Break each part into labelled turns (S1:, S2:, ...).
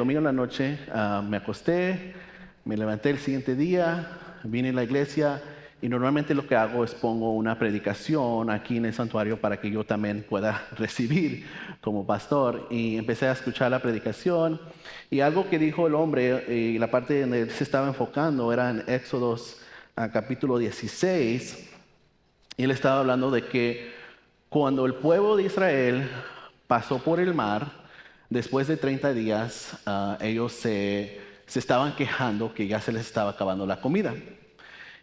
S1: domingo en la noche me acosté, me levanté el siguiente día, vine a la iglesia y normalmente lo que hago es pongo una predicación aquí en el santuario para que yo también pueda recibir como pastor. Y empecé a escuchar la predicación y algo que dijo el hombre y la parte donde él se estaba enfocando era en Éxodos capítulo 16. Y él estaba hablando de que cuando el pueblo de Israel pasó por el mar, después de 30 días, ellos se estaban quejando que ya se les estaba acabando la comida.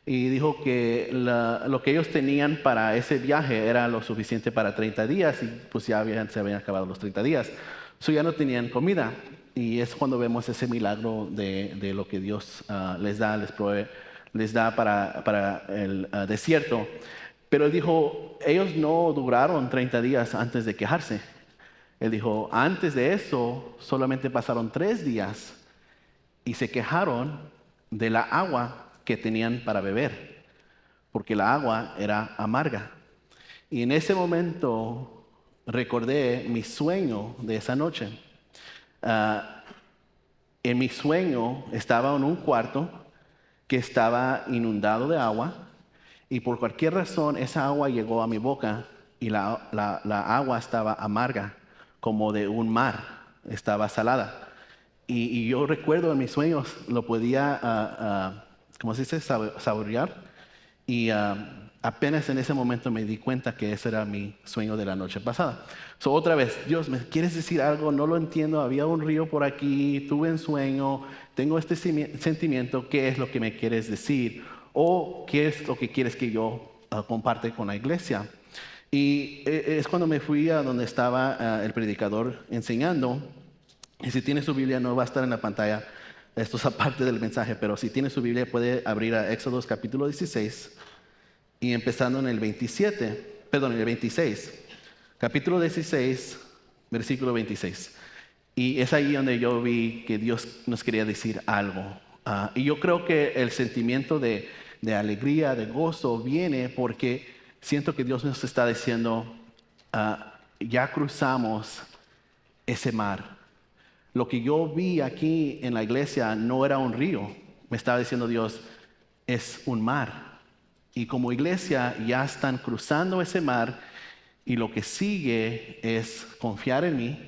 S1: Y dijo que lo que ellos tenían para ese viaje era lo suficiente para 30 días y pues ya se habían acabado los 30 días. So ya no tenían comida. Y es cuando vemos ese milagro de lo que Dios les da, les provee, les da para el desierto. Pero él dijo, ellos no duraron 30 días antes de quejarse. Él dijo, antes de eso solamente pasaron 3 días y se quejaron de la agua que tenían para beber, porque la agua era amarga. Y en ese momento recordé mi sueño de esa noche. En mi sueño estaba en un cuarto que estaba inundado de agua y por cualquier razón esa agua llegó a mi boca y la agua estaba amarga, como de un mar, estaba salada. Y yo recuerdo en mis sueños, lo podía, ¿cómo se dice? Saborear. Y apenas en ese momento me di cuenta que ese era mi sueño de la noche pasada. So, otra vez, Dios, ¿me quieres decir algo? No lo entiendo, había un río por aquí, tuve un sueño, tengo este sentimiento, ¿qué es lo que me quieres decir? ¿O qué es lo que quieres que yo comparte con la iglesia? Y es cuando me fui a donde estaba el predicador enseñando. Y si tiene su Biblia, no va a estar en la pantalla, esto es aparte del mensaje, pero si tiene su Biblia puede abrir a Éxodos capítulo 16 y empezando en el 26. Capítulo 16, versículo 26. Y es ahí donde yo vi que Dios nos quería decir algo. Y yo creo que el sentimiento de alegría, de gozo, viene porque siento que Dios nos está diciendo, ya cruzamos ese mar. Lo que yo vi aquí en la iglesia no era un río. Me estaba diciendo Dios, es un mar. Y como iglesia ya están cruzando ese mar y lo que sigue es confiar en mí,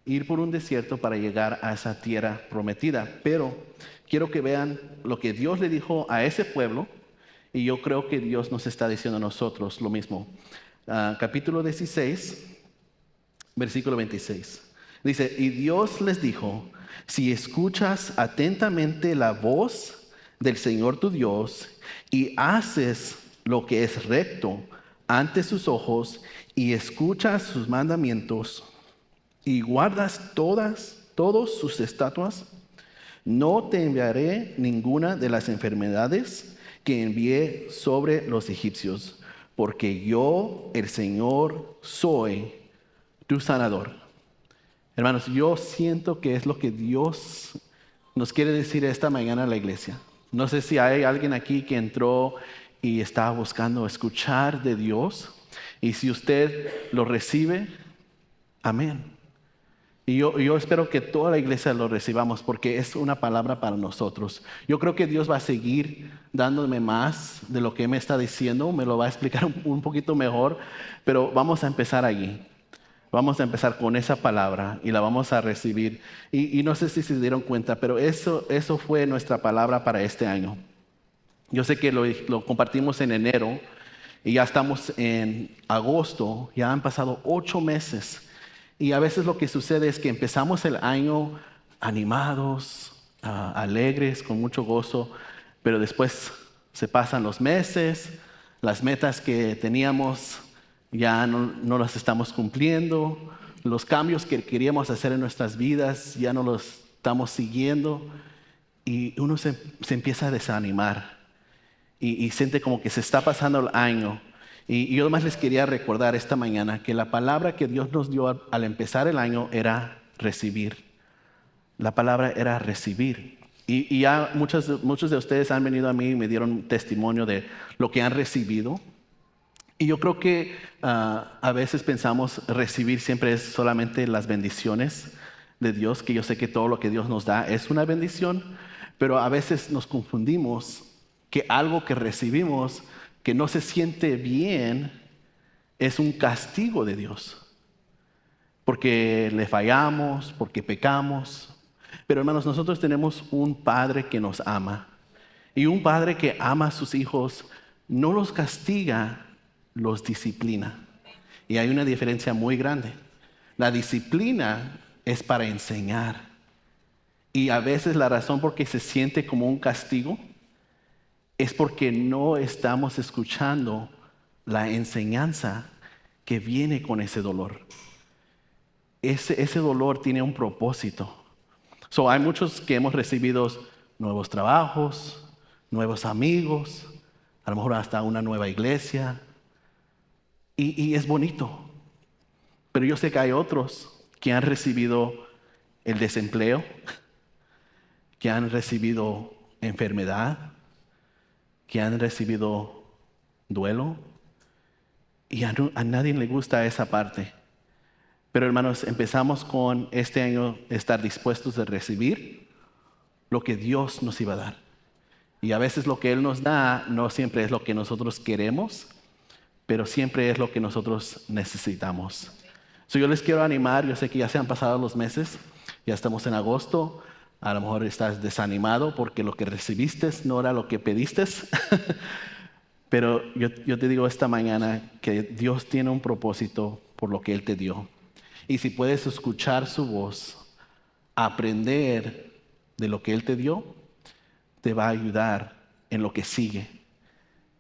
S1: ir por un desierto para llegar a esa tierra prometida. Pero quiero que vean lo que Dios le dijo a ese pueblo y yo creo que Dios nos está diciendo a nosotros lo mismo. Capítulo 16, versículo 26. Dice, y Dios les dijo, si escuchas atentamente la voz del Señor tu Dios y haces lo que es recto ante sus ojos y escuchas sus mandamientos y guardas todos sus estatutos, no te enviaré ninguna de las enfermedades que envié sobre los egipcios, porque yo, el Señor, soy tu sanador. Hermanos, yo siento que es lo que Dios nos quiere decir esta mañana a la iglesia. No sé si hay alguien aquí que entró y estaba buscando escuchar de Dios. Y si usted lo recibe, amén. Y yo espero que toda la iglesia lo recibamos porque es una palabra para nosotros. Yo creo que Dios va a seguir dándome más de lo que me está diciendo. Me lo va a explicar un poquito mejor. Pero vamos a empezar allí. Vamos a empezar con esa palabra y la vamos a recibir. Y no sé si se dieron cuenta, pero eso fue nuestra palabra para este año. Yo sé que lo compartimos en enero y ya estamos en agosto, ya han pasado 8 meses. Y a veces lo que sucede es que empezamos el año animados, alegres, con mucho gozo, pero después se pasan los meses, las metas que teníamos ya no las estamos cumpliendo, los cambios que queríamos hacer en nuestras vidas ya no los estamos siguiendo y uno se empieza a desanimar y siente como que se está pasando el año. Y yo además les quería recordar esta mañana que la palabra que Dios nos dio al empezar el año era recibir. La palabra era recibir. Y ya muchos de ustedes han venido a mí y me dieron testimonio de lo que han recibido. Y yo creo que a veces pensamos recibir siempre es solamente las bendiciones, de Dios, que yo sé que todo lo que Dios nos da es una bendición, pero a veces nos confundimos que algo que recibimos que no se siente bien es un castigo de Dios, porque le fallamos, porque pecamos. Pero hermanos, nosotros tenemos un Padre que nos ama, y un Padre que ama a sus hijos no los castiga, los disciplina. Y hay una diferencia muy grande. La disciplina es para enseñar. Y a veces la razón por qué se siente como un castigo es porque no estamos escuchando la enseñanza que viene con ese dolor. Ese dolor tiene un propósito. Hay muchos que hemos recibido nuevos trabajos, nuevos amigos, a lo mejor hasta una nueva iglesia. Y es bonito. Pero yo sé que hay otros que han recibido el desempleo, que han recibido enfermedad, que han recibido duelo. Y a nadie le gusta esa parte. Pero hermanos, empezamos con este año estar dispuestos a recibir lo que Dios nos iba a dar. Y a veces lo que Él nos da no siempre es lo que nosotros queremos, pero siempre es lo que nosotros necesitamos. Yo les quiero animar, yo sé que ya se han pasado los meses, ya estamos en agosto, a lo mejor estás desanimado porque lo que recibiste no era lo que pediste, pero yo te digo esta mañana que Dios tiene un propósito por lo que Él te dio. Y si puedes escuchar su voz, aprender de lo que Él te dio, te va a ayudar en lo que sigue,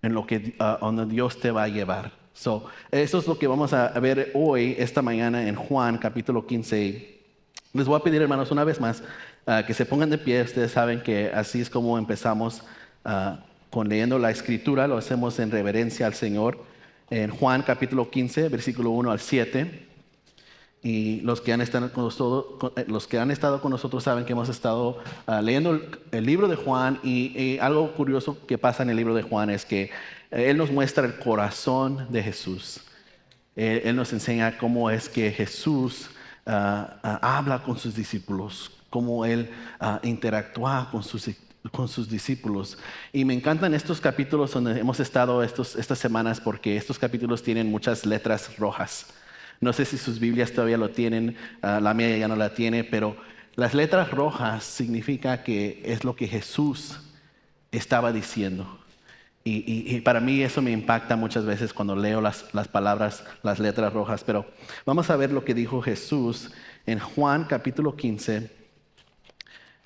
S1: en lo que donde Dios te va a llevar. Eso es lo que vamos a ver hoy, esta mañana, en Juan capítulo 15. Les voy a pedir, hermanos, una vez más, que se pongan de pie. Ustedes saben que así es como empezamos con leyendo la Escritura. Lo hacemos en reverencia al Señor. En Juan capítulo 15, versículo 1 al 7. Y los que han estado con nosotros saben que hemos estado leyendo el libro de Juan, y algo curioso que pasa en el libro de Juan es que Él nos muestra el corazón de Jesús. Él nos enseña cómo es que Jesús habla con sus discípulos, cómo Él interactúa con sus discípulos. Y me encantan estos capítulos donde hemos estado estas semanas, porque estos capítulos tienen muchas letras rojas. No sé si sus Biblias todavía lo tienen, la mía ya no la tiene, pero las letras rojas significa que es lo que Jesús estaba diciendo. Y para mí eso me impacta muchas veces cuando leo las palabras, las letras rojas. Pero vamos a ver lo que dijo Jesús en Juan capítulo 15,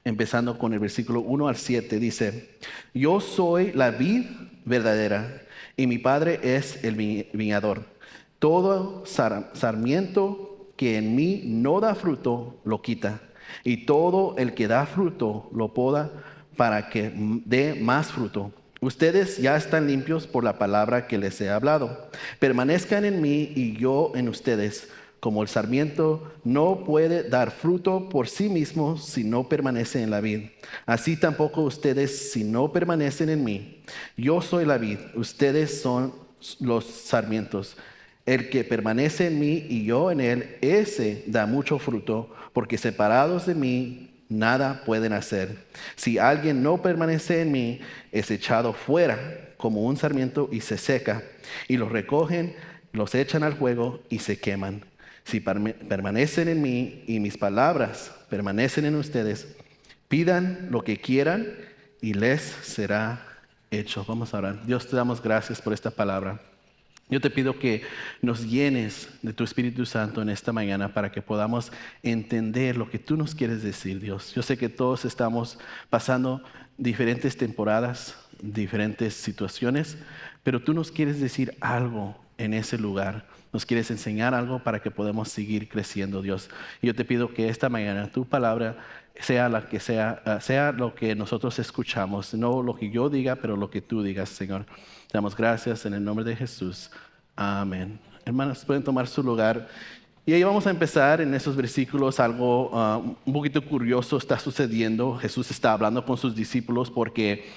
S1: empezando con el versículo 1 al 7. Dice: yo soy la vid verdadera y mi Padre es el viñador. Todo sarmiento que en mí no da fruto, lo quita. Y todo el que da fruto, lo poda para que dé más fruto. Ustedes ya están limpios por la palabra que les he hablado. Permanezcan en mí y yo en ustedes. Como el sarmiento no puede dar fruto por sí mismo si no permanece en la vid, así tampoco ustedes si no permanecen en mí. Yo soy la vid, ustedes son los sarmientos. El que permanece en mí y yo en él, ese da mucho fruto, porque separados de mí nada pueden hacer. Si alguien no permanece en mí, es echado fuera como un sarmiento y se seca, y los recogen, los echan al fuego y se queman. Si permanecen en mí y mis palabras permanecen en ustedes, pidan lo que quieran y les será hecho. Vamos a orar. Dios, te damos gracias por esta palabra. Yo te pido que nos llenes de tu Espíritu Santo en esta mañana para que podamos entender lo que tú nos quieres decir, Dios. Yo sé que todos estamos pasando diferentes temporadas, diferentes situaciones, pero tú nos quieres decir algo en ese lugar. Nos quieres enseñar algo para que podamos seguir creciendo, Dios. Y yo te pido que esta mañana tu palabra sea la que sea lo que nosotros escuchamos, no lo que yo diga, pero lo que tú digas, Señor. Te damos gracias en el nombre de Jesús. Amén. Hermanos, pueden tomar su lugar. Y ahí vamos a empezar en esos versículos. Algo un poquito curioso está sucediendo. Jesús está hablando con sus discípulos porque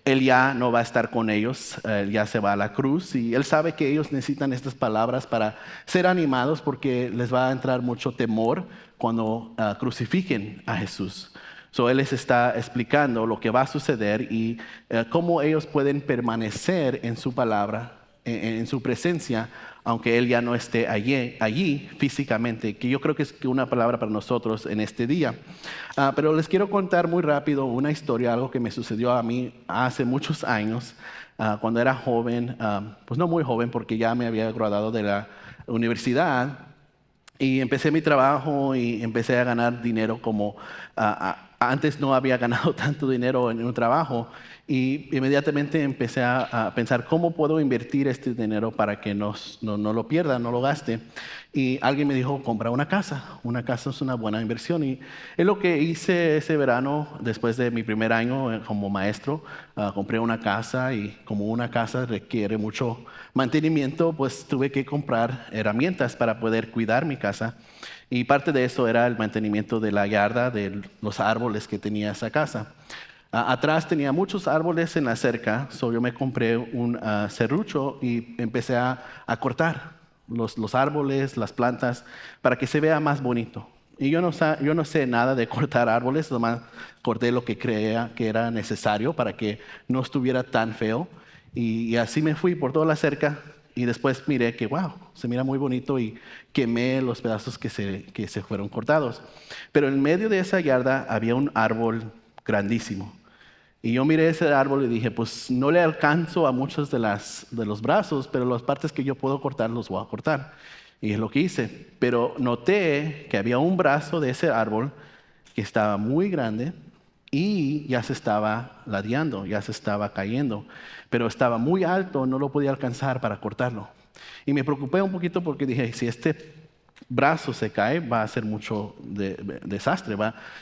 S1: Él ya no va a estar con ellos, él ya se va a la cruz y él sabe que ellos necesitan estas palabras para ser animados porque les va a entrar mucho temor cuando crucifiquen a Jesús. So, él les está explicando lo que va a suceder y cómo ellos pueden permanecer en su palabra, en su presencia, aunque Él ya no esté allí físicamente, que yo creo que es una palabra para nosotros en este día. Pero les quiero contar muy rápido una historia, algo que me sucedió a mí hace muchos años, cuando era joven, pues no muy joven porque ya me había graduado de la universidad y empecé mi trabajo y empecé a ganar dinero como antes no había ganado tanto dinero en un trabajo y inmediatamente empecé a pensar cómo puedo invertir este dinero para que no lo pierda, no lo gaste. Y alguien me dijo, compra una casa. Una casa es una buena inversión. Y es lo que hice ese verano, después de mi primer año como maestro. Compré una casa y como una casa requiere mucho mantenimiento, pues tuve que comprar herramientas para poder cuidar mi casa. Y parte de eso era el mantenimiento de la yarda, de los árboles que tenía esa casa. Atrás tenía muchos árboles en la cerca, yo me compré un serrucho y empecé a cortar los árboles, las plantas, para que se vea más bonito. Y yo no sé nada de cortar árboles, nomás corté lo que creía que era necesario para que no estuviera tan feo. Y así me fui por toda la cerca y después miré que, wow, se mira muy bonito y quemé los pedazos que se fueron cortados. Pero en medio de esa yarda había un árbol grandísimo. Y yo miré ese árbol y dije, pues no le alcanzo a muchos de los brazos, pero las partes que yo puedo cortar, los voy a cortar. Y es lo que hice. Pero noté que había un brazo de ese árbol que estaba muy grande y ya se estaba ladeando, ya se estaba cayendo. Pero estaba muy alto, no lo podía alcanzar para cortarlo. Y me preocupé un poquito porque dije, si este brazo se cae, va a ser mucho desastre.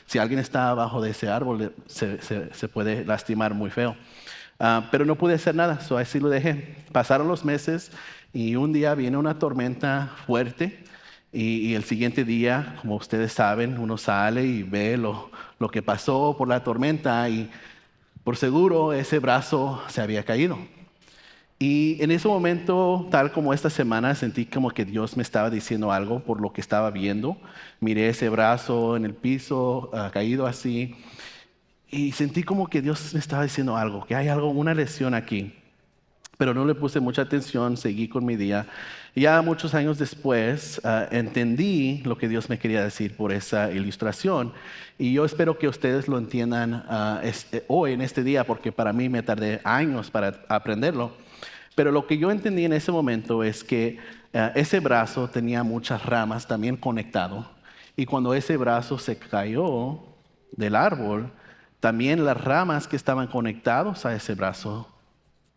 S1: Si alguien está abajo de ese árbol, se puede lastimar muy feo. Pero no pude hacer nada, así lo dejé. Pasaron los meses y un día viene una tormenta fuerte y el siguiente día, como ustedes saben, uno sale y ve lo que pasó por la tormenta y por seguro ese brazo se había caído. Y en ese momento, tal como esta semana, sentí como que Dios me estaba diciendo algo por lo que estaba viendo. Miré ese brazo en el piso, caído así, y sentí como que Dios me estaba diciendo algo, que hay algo, una lesión aquí. Pero no le puse mucha atención, seguí con mi día. Ya muchos años después, entendí lo que Dios me quería decir por esa ilustración. Y yo espero que ustedes lo entiendan hoy, en este día, porque para mí me tardé años para aprenderlo. Pero lo que yo entendí en ese momento es que ese brazo tenía muchas ramas también conectado. Y cuando ese brazo se cayó del árbol, también las ramas que estaban conectados a ese brazo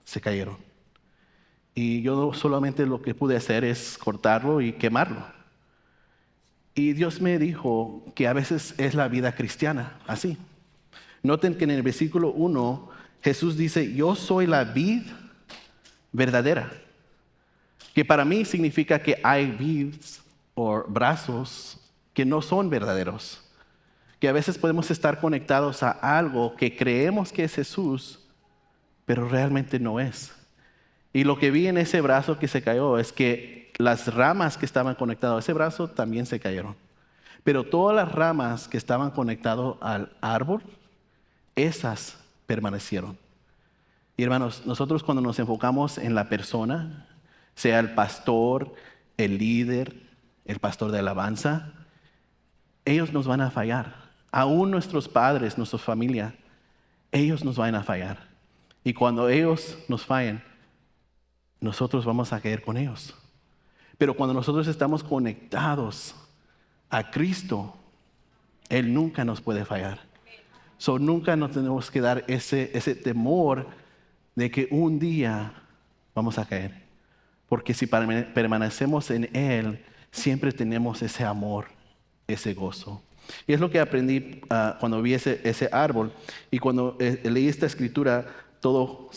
S1: se cayeron. Y yo solamente lo que pude hacer es cortarlo y quemarlo. Y Dios me dijo que a veces es la vida cristiana, así. Noten que en el versículo 1 Jesús dice, yo soy la vid verdadera, que para mí significa que hay vids o brazos que no son verdaderos, que a veces podemos estar conectados a algo que creemos que es Jesús, pero realmente no es. Y lo que vi en ese brazo que se cayó es que las ramas que estaban conectadas a ese brazo también se cayeron, pero todas las ramas que estaban conectadas al árbol, esas permanecieron. Y hermanos, nosotros cuando nos enfocamos en la persona, sea el pastor, el líder, el pastor de alabanza, ellos nos van a fallar. Aún nuestros padres, nuestra familia, ellos nos van a fallar. Y cuando ellos nos fallen, nosotros vamos a caer con ellos. Pero cuando nosotros estamos conectados a Cristo, Él nunca nos puede fallar. Nunca nos tenemos que dar ese temor de que un día vamos a caer. Porque si permanecemos en Él, siempre tenemos ese amor, ese gozo. Y es lo que aprendí cuando vi ese árbol. Y cuando leí esta escritura, todo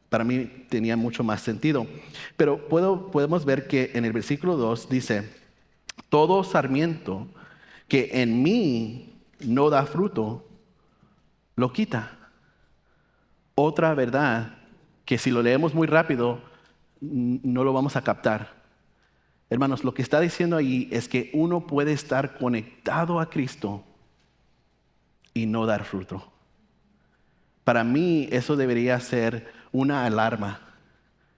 S1: para mí tenía mucho más sentido. Pero podemos ver que en el versículo 2 dice, todo sarmiento que en mí no da fruto, lo quita. otra verdad que si lo leemos muy rápido, no lo vamos a captar. Hermanos, lo que está diciendo ahí es que uno puede estar conectado a Cristo y no dar fruto. Para mí eso debería ser una alarma.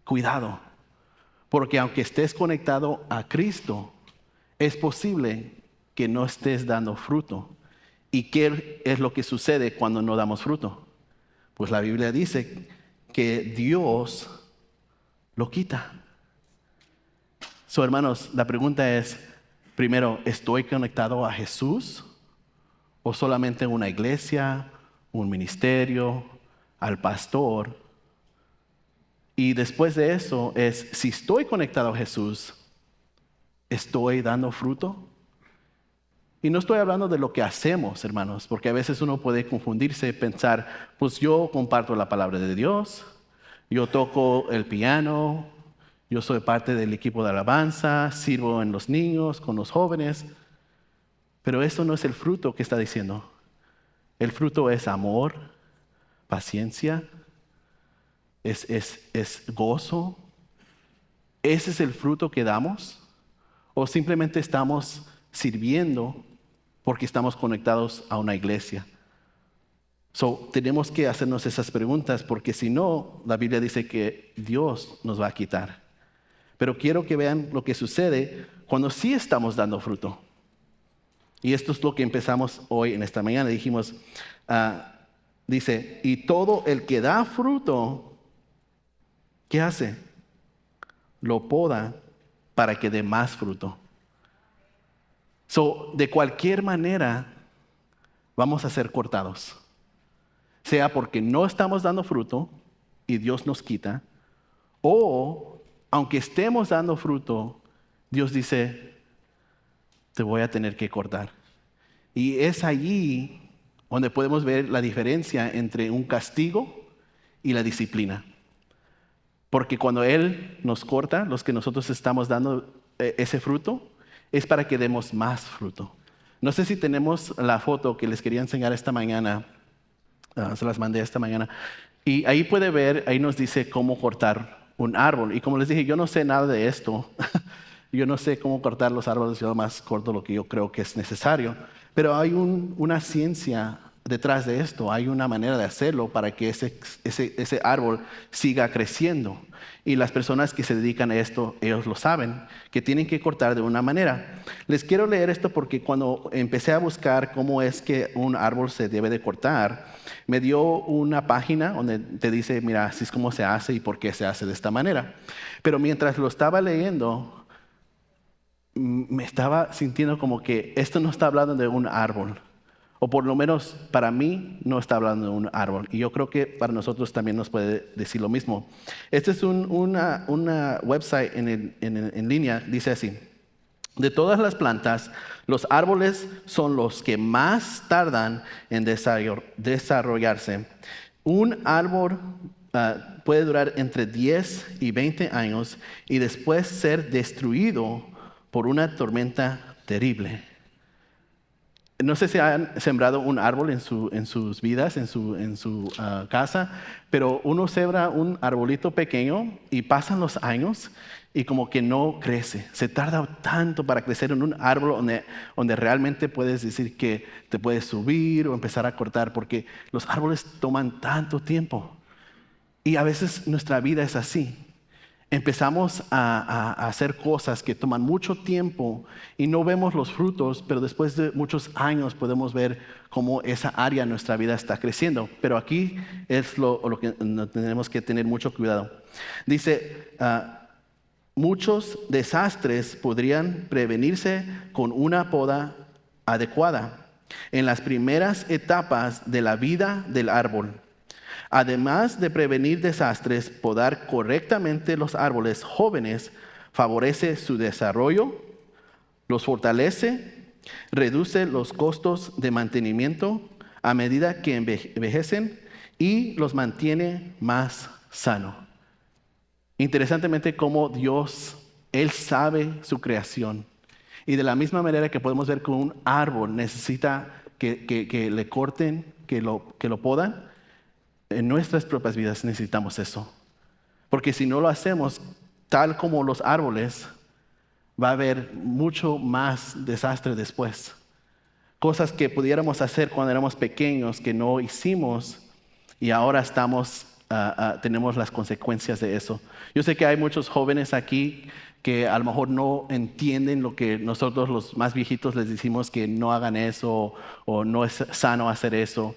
S1: Cuidado, porque aunque estés conectado a Cristo, es posible que no estés dando fruto. ¿Y qué es lo que sucede cuando no damos fruto? Pues la Biblia dice que Dios lo quita. Hermanos, la pregunta es, primero, ¿estoy conectado a Jesús? ¿O solamente una iglesia, un ministerio, al pastor? Y después de eso es, si estoy conectado a Jesús, ¿estoy dando fruto? Y no estoy hablando de lo que hacemos, hermanos, porque a veces uno puede confundirse y pensar, pues yo comparto la palabra de Dios, yo toco el piano, yo soy parte del equipo de alabanza, sirvo en los niños, con los jóvenes, pero eso no es el fruto que está diciendo. El fruto es amor, paciencia, es gozo. ¿Ese es el fruto que damos? ¿O simplemente estamos sirviendo porque estamos conectados a una iglesia? Tenemos que hacernos esas preguntas porque si no, la Biblia dice que Dios nos va a quitar. Pero quiero que vean lo que sucede cuando sí estamos dando fruto. Y esto es lo que empezamos hoy en esta mañana. Dijimos, dice, y todo el que da fruto, ¿qué hace? Lo poda para que dé más fruto. De cualquier manera, vamos a ser cortados. Sea porque no estamos dando fruto y Dios nos quita, o aunque estemos dando fruto, Dios dice, te voy a tener que cortar. Y es allí donde podemos ver la diferencia entre un castigo y la disciplina. Porque cuando Él nos corta, los que nosotros estamos dando ese fruto, es para que demos más fruto. No sé si tenemos la foto que les quería enseñar esta mañana, se las mandé esta mañana, y ahí puede ver, ahí nos dice cómo cortar un árbol. Y como les dije, yo no sé nada de esto, yo no sé cómo cortar los árboles, yo más corto lo que yo creo que es necesario, pero hay una ciencia detrás de esto, hay una manera de hacerlo para que ese árbol siga creciendo. Y las personas que se dedican a esto, ellos lo saben, que tienen que cortar de una manera. Les quiero leer esto porque cuando empecé a buscar cómo es que un árbol se debe de cortar, me dio una página donde te dice, mira, así es como se hace y por qué se hace de esta manera. Pero mientras lo estaba leyendo, me estaba sintiendo como que esto no está hablando de un árbol. O por lo menos para mí no está hablando de un árbol. Y yo creo que para nosotros también nos puede decir lo mismo. Este es una website en línea, dice así. De todas las plantas, los árboles son los que más tardan en desarrollarse. Un árbol puede durar entre 10 y 20 años y después ser destruido por una tormenta terrible. No sé si han sembrado un árbol en sus vidas, en su casa, pero uno siembra un arbolito pequeño y pasan los años y como que no crece. Se tarda tanto para crecer en un árbol donde realmente puedes decir que te puedes subir o empezar a cortar, porque los árboles toman tanto tiempo. Y a veces nuestra vida es así. Empezamos a hacer cosas que toman mucho tiempo y no vemos los frutos, pero después de muchos años podemos ver cómo esa área de nuestra vida está creciendo. Pero aquí es lo que tenemos que tener mucho cuidado. Dice, muchos desastres podrían prevenirse con una poda adecuada en las primeras etapas de la vida del árbol. Además de prevenir desastres, podar correctamente los árboles jóvenes favorece su desarrollo, los fortalece, reduce los costos de mantenimiento a medida que envejecen y los mantiene más sanos. Interesantemente, como Dios, Él sabe su creación. Y de la misma manera que podemos ver que un árbol necesita que le corten, que lo podan, En nuestras propias vidas necesitamos eso. Porque si no lo hacemos, tal como los árboles, va a haber mucho más desastre después. Cosas que pudiéramos hacer cuando éramos pequeños que no hicimos y ahora tenemos las consecuencias de eso. Yo sé que hay muchos jóvenes aquí que a lo mejor no entienden lo que nosotros los más viejitos les decimos, que no hagan eso o no es sano hacer eso.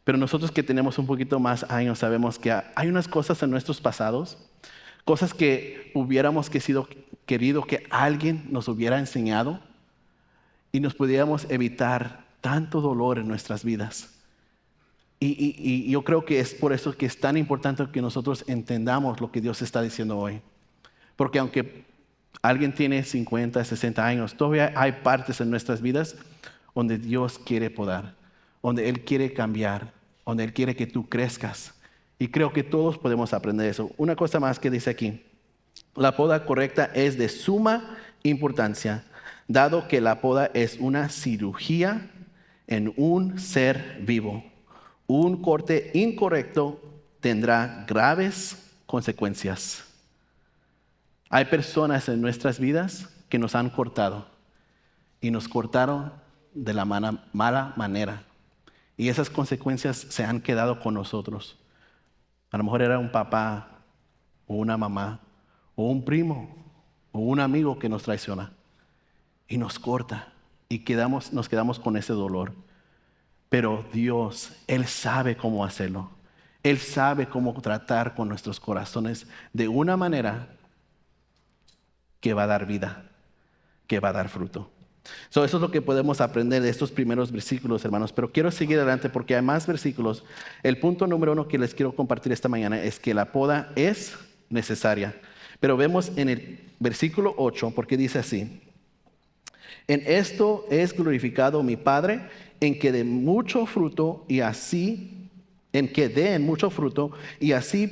S1: Pero nosotros que tenemos un poquito más años sabemos que hay unas cosas en nuestros pasados, cosas que hubiéramos querido que alguien nos hubiera enseñado y nos pudiéramos evitar tanto dolor en nuestras vidas. Y yo creo que es por eso que es tan importante que nosotros entendamos lo que Dios está diciendo hoy. Porque aunque alguien tiene 50, 60 años, todavía hay partes en nuestras vidas donde Dios quiere podar, donde Él quiere cambiar, donde Él quiere que tú crezcas. Y creo que todos podemos aprender eso. Una cosa más que dice aquí: la poda correcta es de suma importancia, dado que la poda es una cirugía en un ser vivo. Un corte incorrecto tendrá graves consecuencias. Hay personas en nuestras vidas que nos han cortado y nos cortaron de la mala manera. Y esas consecuencias se han quedado con nosotros. A lo mejor era un papá o una mamá o un primo o un amigo que nos traiciona y nos corta y nos quedamos con ese dolor. Pero Dios, Él sabe cómo hacerlo. Él sabe cómo tratar con nuestros corazones de una manera que va a dar vida, que va a dar fruto. Eso es lo que podemos aprender de estos primeros versículos, hermanos. Pero quiero seguir adelante porque hay más versículos. El punto número 1 que les quiero compartir esta mañana es que la poda es necesaria. Pero vemos en el versículo 8, porque dice así: en esto es glorificado mi Padre, en que den mucho fruto y así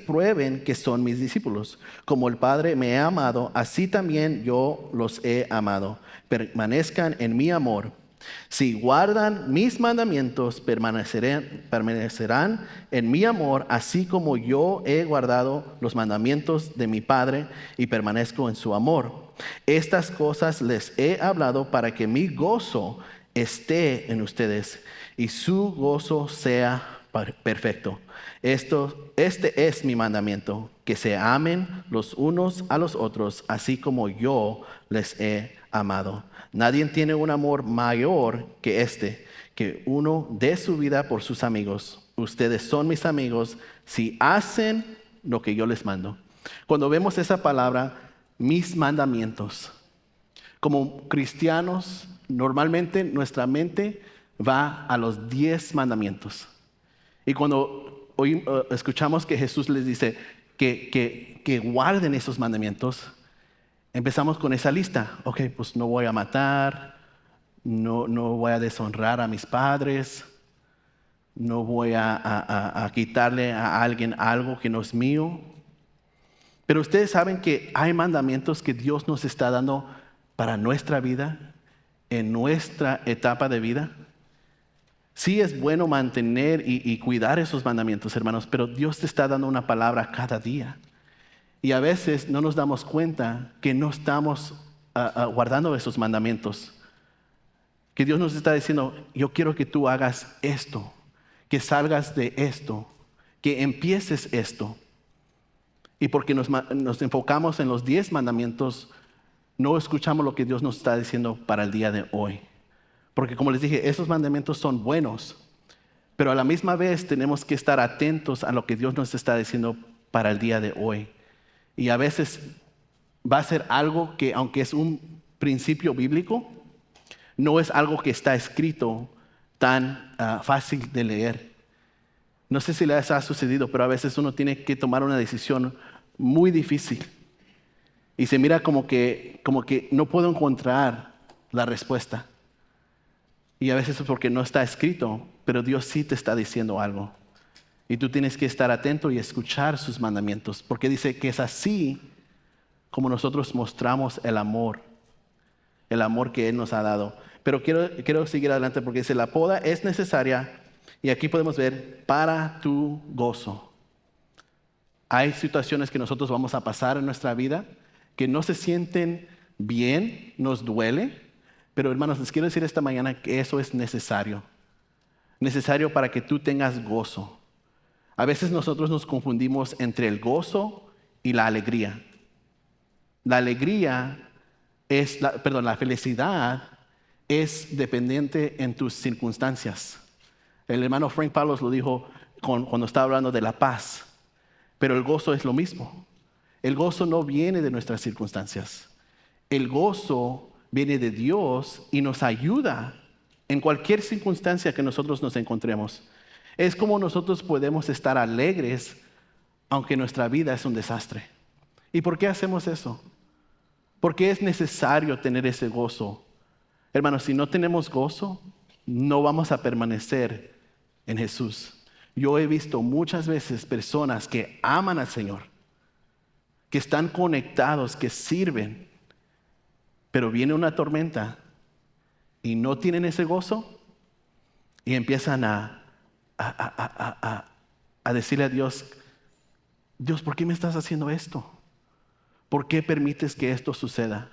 S1: prueben que son mis discípulos. Como el Padre me ha amado, así también yo los he amado. Permanezcan en mi amor. Si guardan mis mandamientos, permanecerán en mi amor, así como yo he guardado los mandamientos de mi Padre y permanezco en su amor. Estas cosas les he hablado para que mi gozo esté en ustedes y su gozo sea perfecto. Este es mi mandamiento, que se amen los unos a los otros, así como yo les he amado. Nadie tiene un amor mayor que este, que uno dé su vida por sus amigos. Ustedes son mis amigos si hacen lo que yo les mando. Cuando vemos esa palabra, mis mandamientos, como cristianos, normalmente nuestra mente va a los 10 mandamientos. Y cuando escuchamos que Jesús les dice que guarden esos mandamientos, empezamos con esa lista. Ok, pues no voy a matar, no voy a deshonrar a mis padres, no voy a quitarle a alguien algo que no es mío. Pero ustedes saben que hay mandamientos que Dios nos está dando para nuestra vida, en nuestra etapa de vida. Sí es bueno mantener y cuidar esos mandamientos, hermanos, pero Dios te está dando una palabra cada día. Y a veces no nos damos cuenta que no estamos guardando esos mandamientos. Que Dios nos está diciendo: yo quiero que tú hagas esto, que salgas de esto, que empieces esto. Y porque nos enfocamos en los 10 mandamientos, no escuchamos lo que Dios nos está diciendo para el día de hoy. Porque como les dije, esos mandamientos son buenos, pero a la misma vez tenemos que estar atentos a lo que Dios nos está diciendo para el día de hoy. Y a veces va a ser algo que, aunque es un principio bíblico, no es algo que está escrito tan fácil de leer. No sé si les ha sucedido, pero a veces uno tiene que tomar una decisión muy difícil y se mira como que no puedo encontrar la respuesta. Y a veces es porque no está escrito, pero Dios sí te está diciendo algo. Y tú tienes que estar atento y escuchar sus mandamientos, porque dice que es así como nosotros mostramos el amor que Él nos ha dado. Pero quiero seguir adelante porque dice: la poda es necesaria Y aquí podemos ver para tu gozo. Hay situaciones que nosotros vamos a pasar en nuestra vida que no se sienten bien, nos duele, pero hermanos, les quiero decir esta mañana que eso es necesario. Necesario para que tú tengas gozo. A veces nosotros nos confundimos entre el gozo y la alegría. La alegría la felicidad es dependiente en tus circunstancias. El hermano Frank Pablos lo dijo cuando estaba hablando de la paz, pero el gozo es lo mismo. El gozo no viene de nuestras circunstancias. El gozo viene de Dios y nos ayuda en cualquier circunstancia que nosotros nos encontremos. Es como nosotros podemos estar alegres aunque nuestra vida es un desastre. ¿Y por qué hacemos eso? Porque es necesario tener ese gozo. Hermanos, si no tenemos gozo, no vamos a permanecer en Jesús. Yo he visto muchas veces personas que aman al Señor, que están conectados, que sirven, pero viene una tormenta y no tienen ese gozo y empiezan a decirle a Dios, Dios, ¿por qué me estás haciendo esto? ¿Por qué permites que esto suceda?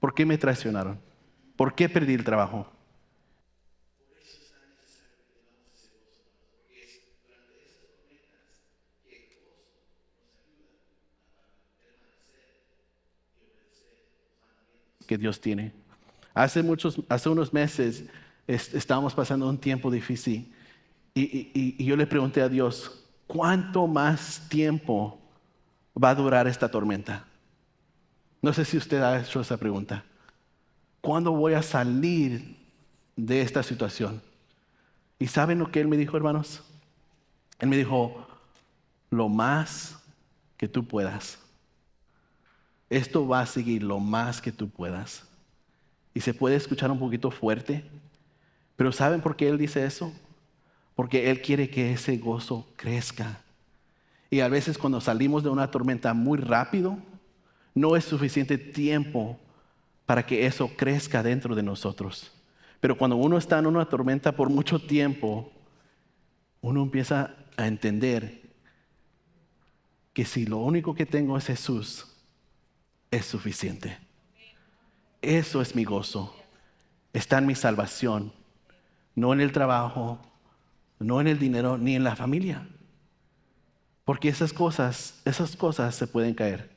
S1: ¿Por qué me traicionaron? ¿Por qué perdí el trabajo? Que Dios tiene. Hace unos meses estábamos pasando un tiempo difícil y yo le pregunté a Dios, ¿cuánto más tiempo va a durar esta tormenta? No sé si usted ha hecho esa pregunta. ¿Cuándo voy a salir de esta situación? ¿Y saben lo que Él me dijo, hermanos? Él me dijo, lo más que tú puedas. Esto va a seguir lo más que tú puedas. Y se puede escuchar un poquito fuerte, pero ¿saben por qué Él dice eso? Porque Él quiere que ese gozo crezca. Y a veces cuando salimos de una tormenta muy rápido, no es suficiente tiempo para que eso crezca dentro de nosotros. Pero cuando uno está en una tormenta por mucho tiempo, uno empieza a entender que si lo único que tengo es Jesús, es suficiente. Eso es mi gozo. Está en mi salvación, no en el trabajo, no en el dinero, ni en la familia. Porque esas cosas se pueden caer.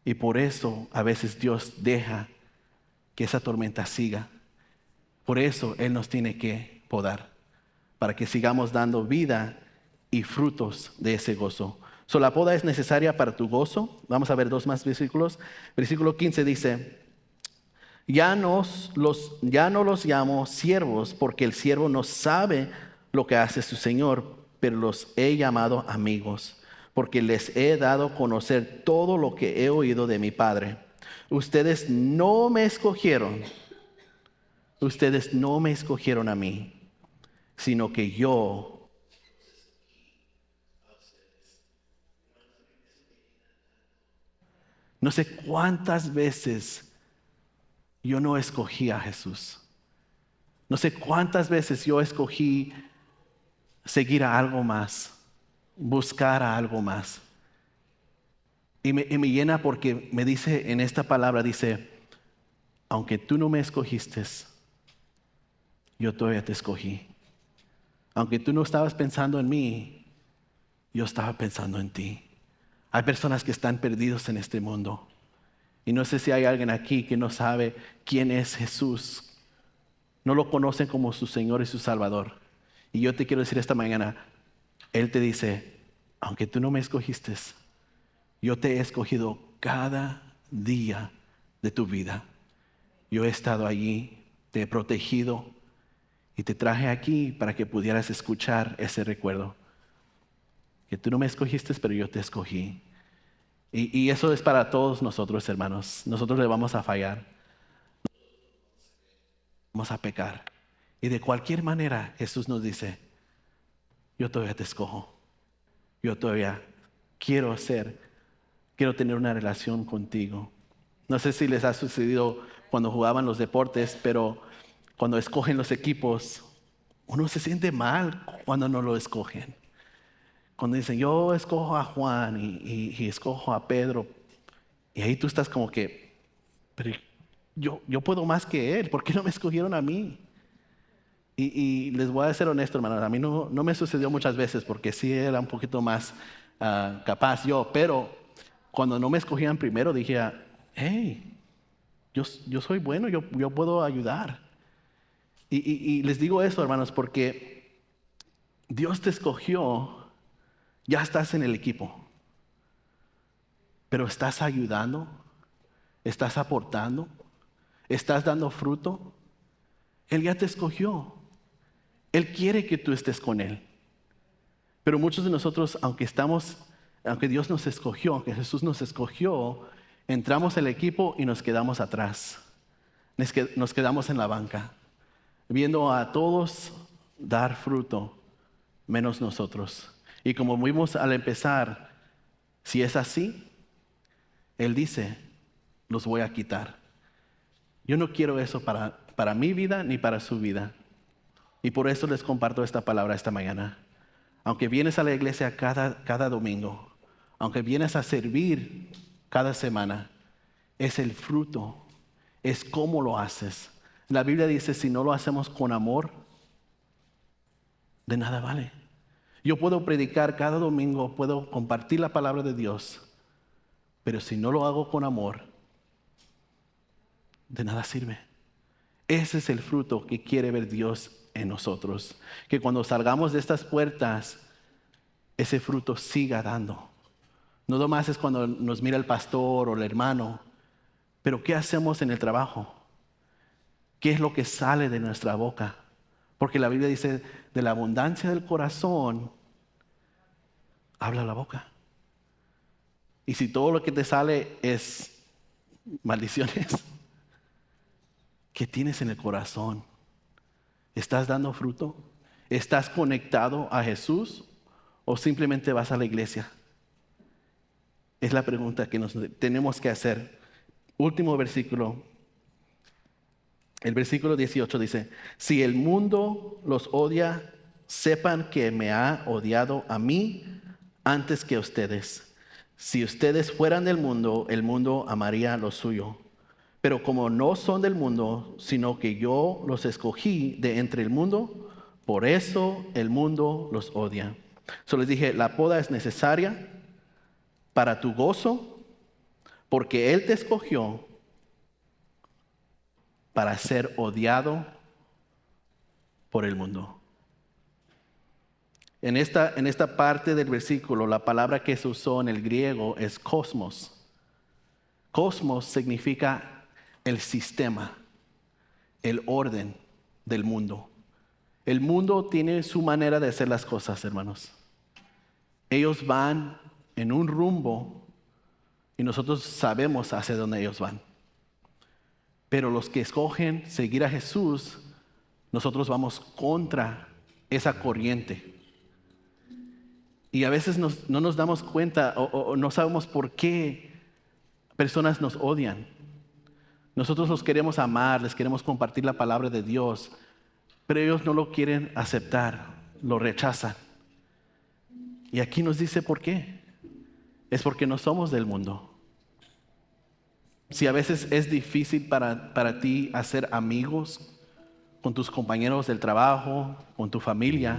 S1: Y por eso a veces Dios deja que esa tormenta siga. Por eso Él nos tiene que podar, para que sigamos dando vida y frutos de ese gozo. La poda es necesaria para tu gozo. Vamos a ver dos más versículos. Versículo 15 dice, ya no los llamo siervos, porque el siervo no sabe lo que hace su Señor, pero los he llamado amigos, porque les he dado a conocer todo lo que he oído de mi Padre. Ustedes no me escogieron a mí, sino que yo. No sé cuántas veces yo no escogí a Jesús. No sé cuántas veces yo escogí seguir a algo más, buscar a algo más. Y me llena porque me dice en esta palabra, dice, aunque tú no me escogiste, yo todavía te escogí. Aunque tú no estabas pensando en mí, yo estaba pensando en ti. Hay personas que están perdidos en este mundo. Y no sé si hay alguien aquí que no sabe quién es Jesús. No lo conocen como su Señor y su Salvador. Y yo te quiero decir esta mañana, Él te dice, aunque tú no me escogiste, yo te he escogido cada día de tu vida. Yo he estado allí, te he protegido y te traje aquí para que pudieras escuchar ese recuerdo. Que tú no me escogiste, pero yo te escogí. Y eso es para todos nosotros, hermanos. Nosotros le vamos a fallar. Vamos a pecar. Y de cualquier manera Jesús nos dice, yo todavía te escojo. Yo todavía quiero tener una relación contigo. No sé si les ha sucedido cuando jugaban los deportes, pero cuando escogen los equipos, Uno se siente mal cuando no lo escogen. Cuando dicen, yo escojo a Juan y escojo a Pedro, y ahí tú estás como que, pero yo puedo más que él, ¿por qué no me escogieron a mí? Y les voy a ser honesto, hermanos, a mí no me sucedió muchas veces porque sí era un poquito más capaz yo, pero cuando no me escogían primero dije, hey, yo soy bueno, yo puedo ayudar. Y les digo eso, hermanos, porque Dios te escogió, ya estás en el equipo, pero estás ayudando, estás aportando, estás dando fruto. Él ya te escogió. Él quiere que tú estés con Él. Pero muchos de nosotros, aunque Dios nos escogió, aunque Jesús nos escogió, entramos al equipo y nos quedamos atrás. Nos quedamos en la banca, viendo a todos dar fruto, menos nosotros. Y como vimos al empezar, si es así, Él dice, los voy a quitar. Yo no quiero eso para mi vida ni para su vida. Y por eso les comparto esta palabra esta mañana. Aunque vienes a la iglesia cada domingo, aunque vienes a servir cada semana, es el fruto, es cómo lo haces. La Biblia dice, si no lo hacemos con amor, de nada vale. Yo puedo predicar cada domingo, puedo compartir la palabra de Dios, pero si no lo hago con amor, de nada sirve. Ese es el fruto que quiere ver Dios en nosotros. Que cuando salgamos de estas puertas, ese fruto siga dando. No nomás es cuando nos mira el pastor o el hermano, pero ¿qué hacemos en el trabajo? ¿Qué es lo que sale de nuestra boca? Porque la Biblia dice, de la abundancia del corazón, habla la boca. Y si todo lo que te sale es maldiciones, ¿qué tienes en el corazón? ¿Estás dando fruto? ¿Estás conectado a Jesús o simplemente vas a la iglesia? Es la pregunta que nos tenemos que hacer. Último versículo. El versículo 18 dice, si el mundo los odia, sepan que me ha odiado a mí antes que a ustedes. Si ustedes fueran del mundo, el mundo amaría lo suyo. Pero como no son del mundo, sino que yo los escogí de entre el mundo, por eso el mundo los odia. So les dije, la poda es necesaria para tu gozo, porque Él te escogió para ser odiado por el mundo. En esta parte del versículo, la palabra que se usó en el griego es cosmos. Cosmos significa el sistema, el orden del mundo. El mundo tiene su manera de hacer las cosas, hermanos. Ellos van en un rumbo y nosotros sabemos hacia dónde ellos van. Pero los que escogen seguir a Jesús, nosotros vamos contra esa corriente. Y a veces no nos damos cuenta o no sabemos por qué personas nos odian. Nosotros los queremos amar, les queremos compartir la palabra de Dios, pero ellos no lo quieren aceptar, lo rechazan. Y aquí nos dice por qué. Es porque no somos del mundo. Si a veces es difícil para ti hacer amigos con tus compañeros del trabajo, con tu familia,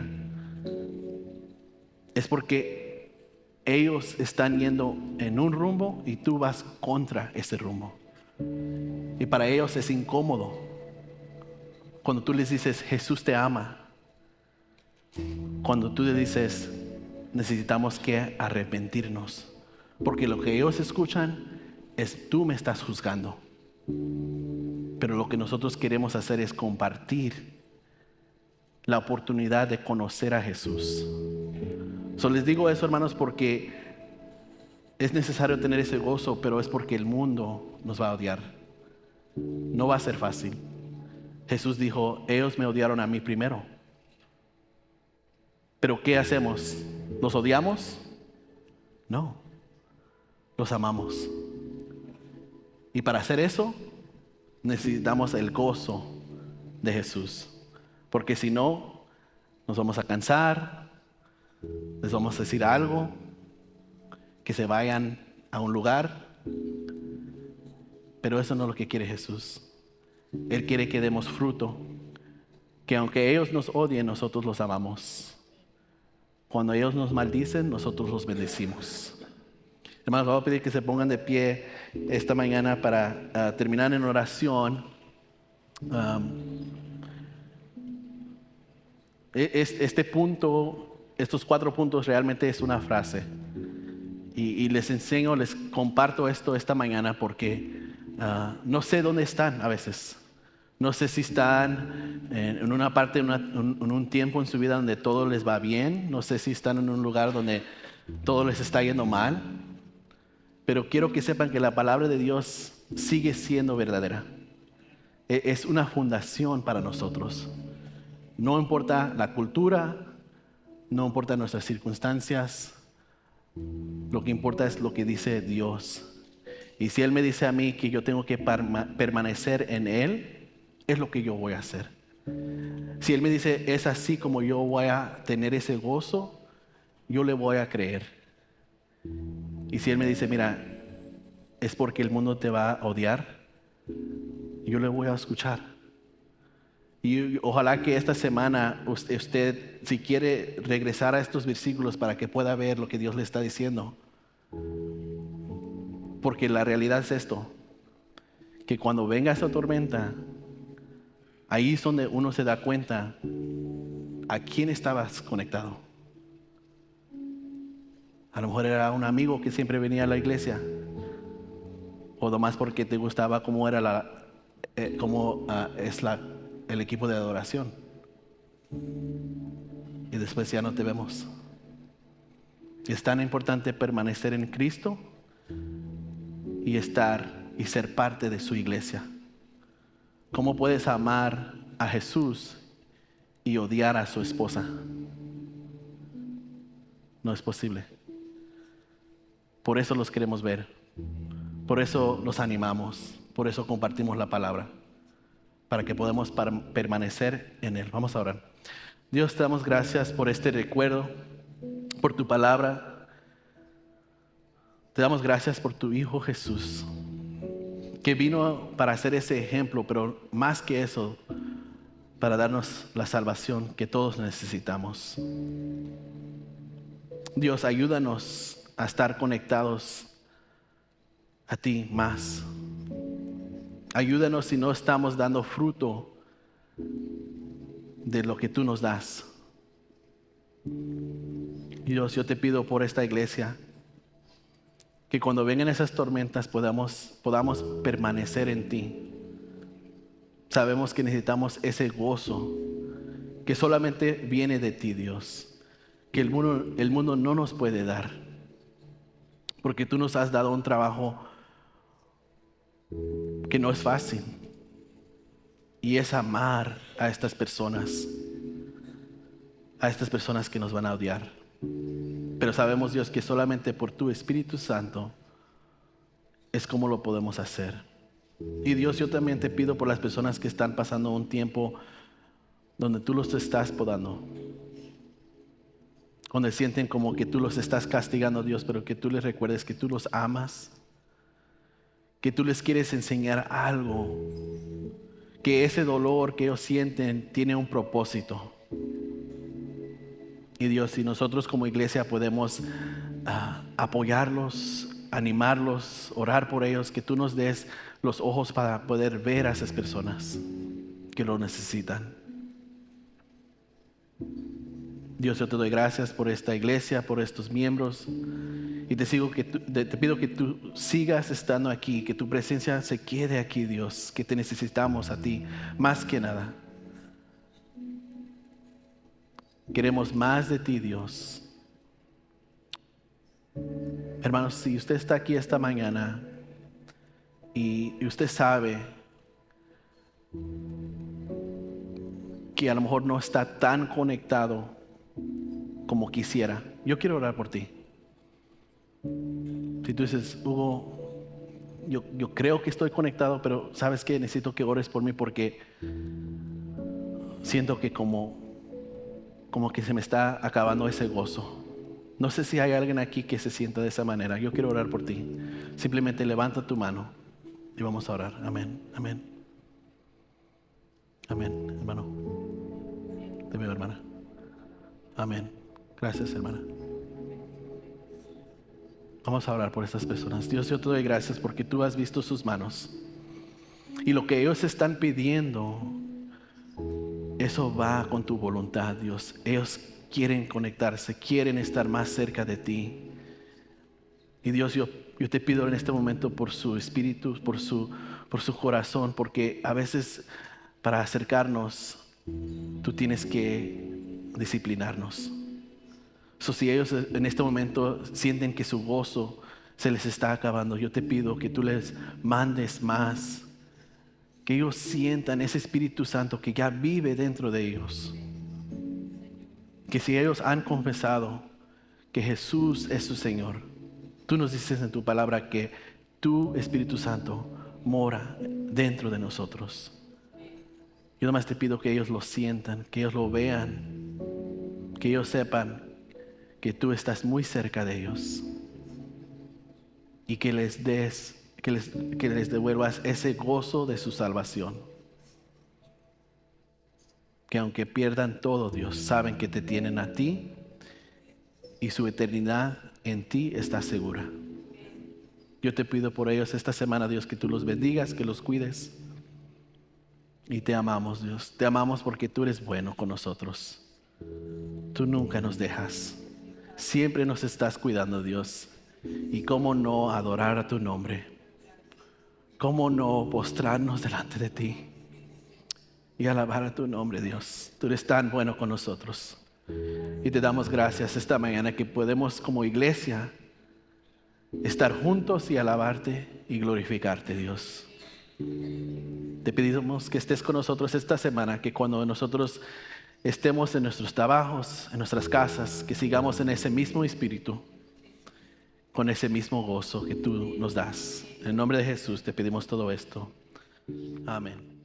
S1: es porque ellos están yendo en un rumbo y tú vas contra ese rumbo. Y para ellos es incómodo cuando tú les dices, Jesús te ama. Cuando tú le dices, necesitamos que arrepentirnos. Porque lo que ellos escuchan es, tú me estás juzgando. Pero lo que nosotros queremos hacer es compartir la oportunidad de conocer a Jesús. Les digo eso, hermanos, porque es necesario tener ese gozo, pero es porque el mundo nos va a odiar. No va a ser fácil. Jesús dijo, ellos me odiaron a mí primero. Pero ¿qué hacemos? ¿Los odiamos? No, los amamos. Y para hacer eso, necesitamos el gozo de Jesús. Porque si no, nos vamos a cansar, les vamos a decir algo, que se vayan a un lugar, pero eso no es lo que quiere Jesús. Él quiere que demos fruto, que aunque ellos nos odien, nosotros los amamos. Cuando ellos nos maldicen, nosotros los bendecimos. Hermanos, vamos a pedir que se pongan de pie esta mañana para terminar en oración. Este punto, estos 4 puntos realmente es una frase. Y les enseño, les comparto esto esta mañana porque no sé dónde están a veces. No sé si están en una parte, en un tiempo en su vida donde todo les va bien. No sé si están en un lugar donde todo les está yendo mal. Pero quiero que sepan que la palabra de Dios sigue siendo verdadera. Es una fundación para nosotros. No importa la cultura, no importa nuestras circunstancias. Lo que importa es lo que dice Dios. Y si Él me dice a mí que yo tengo que permanecer en Él, es lo que yo voy a hacer. Si Él me dice es así como yo voy a tener ese gozo, yo le voy a creer. Y si Él me dice, mira, es porque el mundo te va a odiar, yo le voy a escuchar. Y ojalá que esta semana usted, si quiere regresar a estos versículos para que pueda ver lo que Dios le está diciendo. Porque la realidad es esto, que cuando venga esa tormenta, ahí es donde uno se da cuenta a quién estabas conectado. A lo mejor era un amigo que siempre venía a la iglesia, o nomás porque te gustaba cómo era el equipo de adoración, y después ya no te vemos. Es tan importante permanecer en Cristo y estar y ser parte de su iglesia. ¿Cómo puedes amar a Jesús y odiar a su esposa? No es posible. Por eso los queremos ver. Por eso los animamos. Por eso compartimos la palabra. Para que podamos permanecer en Él. Vamos a orar. Dios, te damos gracias por este recuerdo, por tu palabra. Te damos gracias por tu Hijo Jesús, que vino para ser ese ejemplo, pero más que eso, para darnos la salvación que todos necesitamos. Dios, ayúdanos a estar conectados a ti más. Ayúdanos si no estamos dando fruto de lo que tú nos das. Dios, yo te pido por esta iglesia, que cuando vengan esas tormentas podamos permanecer en ti. Sabemos que necesitamos ese gozo que solamente viene de ti, Dios, que el mundo no nos puede dar, porque tú nos has dado un trabajo que no es fácil, y es amar a estas personas que nos van a odiar. Pero sabemos, Dios, que solamente por tu Espíritu Santo es como lo podemos hacer. Y Dios, yo también te pido por las personas que están pasando un tiempo donde tú los estás podando, donde sienten como que tú los estás castigando, Dios, pero que tú les recuerdes que tú los amas, que tú les quieres enseñar algo, que ese dolor que ellos sienten tiene un propósito. Y Dios, si nosotros como iglesia podemos apoyarlos, animarlos, orar por ellos, que tú nos des los ojos para poder ver a esas personas que lo necesitan. Dios, yo te doy gracias por esta iglesia, por estos miembros, y te pido que tú sigas estando aquí, que tu presencia se quede aquí, Dios, que te necesitamos a ti más que nada. Queremos más de ti, Dios. Hermanos, si usted está aquí esta mañana y usted sabe que a lo mejor no está tan conectado como quisiera, yo quiero orar por ti. Si tú dices, Hugo, yo creo que estoy conectado, pero ¿sabes qué? Necesito que ores por mí porque siento que como como que se me está acabando ese gozo. No sé si hay alguien aquí que se sienta de esa manera. Yo quiero orar por ti. Simplemente levanta tu mano y vamos a orar. Amén, amén. Amén, hermano. Te veo, hermana. Amén. Gracias, hermana. Vamos a orar por estas personas. Dios, yo te doy gracias porque tú has visto sus manos. Y lo que ellos están pidiendo, eso va con tu voluntad, Dios. Ellos quieren conectarse, quieren estar más cerca de ti. Y Dios, yo te pido en este momento por su espíritu, por su corazón, porque a veces para acercarnos, tú tienes que disciplinarnos. Si ellos en este momento sienten que su gozo se les está acabando, yo te pido que tú les mandes más, que ellos sientan ese Espíritu Santo que ya vive dentro de ellos. Que si ellos han confesado que Jesús es su Señor, tú nos dices en tu palabra que tu Espíritu Santo mora dentro de nosotros. Yo nomás te pido que ellos lo sientan, que ellos lo vean, que ellos sepan que tú estás muy cerca de ellos y que les devuelvas ese gozo de su salvación. Que aunque pierdan todo, Dios, saben que te tienen a ti y su eternidad en ti está segura. Yo te pido por ellos esta semana, Dios, que tú los bendigas, que los cuides. Y te amamos, Dios. Te amamos porque tú eres bueno con nosotros. Tú nunca nos dejas. Siempre nos estás cuidando, Dios. Y cómo no adorar a tu nombre. Cómo no postrarnos delante de ti y alabar a tu nombre, Dios. Tú eres tan bueno con nosotros. Y te damos gracias esta mañana que podemos como iglesia estar juntos y alabarte y glorificarte, Dios. Te pedimos que estés con nosotros esta semana, que cuando nosotros estemos en nuestros trabajos, en nuestras casas, que sigamos en ese mismo espíritu, con ese mismo gozo que tú nos das. En el nombre de Jesús te pedimos todo esto. Amén.